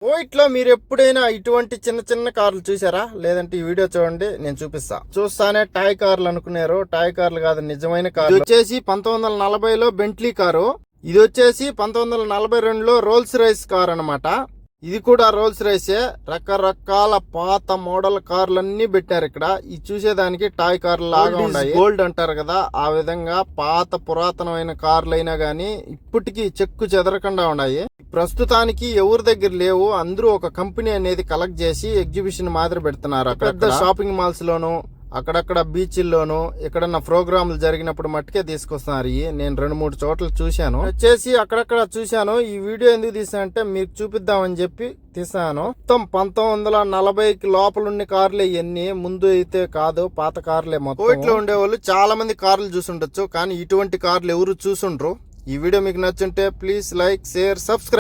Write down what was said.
Kuwait లో మీరు ఎప్పుడైనా ఇటువంటి చిన్న చిన్న కార్లు చూసారా? లేదంటే ఈ వీడియో చూడండి, నేను చూపిస్తా. చూస్తానే టాయ్ కార్లు అనుకున్నారు. టాయ్ కార్లు కాదు, నిజమైన కార్. ఇది వచ్చేసి 1940లో బెంట్లీ కారు. ఇది వచ్చేసి 1942లో రోల్స్ రైస్ కార్ అన్నమాట. ఇది కూడా రోల్స్ రైసే. రకరకాల పాత మోడల్ కార్లన్నీ పెట్టారు ఇక్కడ. ఇది చూసేదానికి టాయ్ కార్లు లాగా ఉన్నాయి. గోల్డ్ అంటారు కదా, ఆ విధంగా పాత పురాతనమైన కార్లు అయినా గానీ ఇప్పటికీ చెక్కు చెదరకుండా ఉన్నాయి. ప్రస్తుతానికి ఎవరి దగ్గర లేవు. అందరూ ఒక కంపెనీ అనేది కలెక్ట్ చేసి ఎగ్జిబిషన్ మాదిరి పెడుతున్నారు. పెద్ద షాపింగ్ మాల్స్ లోను, అక్కడక్కడ బీచ్ల్లోను, ఎక్కడన్నా ప్రోగ్రాంలు జరిగినప్పుడు మట్టుకే తీసుకొస్తున్నారు. నేను 2-3 చోట్ల చూశాను. వచ్చేసి అక్కడక్కడ చూశాను. ఈ వీడియో ఎందుకు తీసానంటే మీకు చూపిద్దామని చెప్పి తీసాను. మొత్తం 1940కి లోపల ఉన్న కార్లే ఇవన్నీ. ముందు అయితే కాదు, పాత కార్లే. మొత్తం కువైట్ లో ఉండేవాళ్ళు చాలా మంది కార్లు చూసుండొచ్చు, కానీ ఇటువంటి కార్లు ఎవరు చూసుండ్రు. ఈ వీడియో మీకు నచ్చుంటే ప్లీజ్ లైక్, షేర్, సబ్స్క్రైబ్.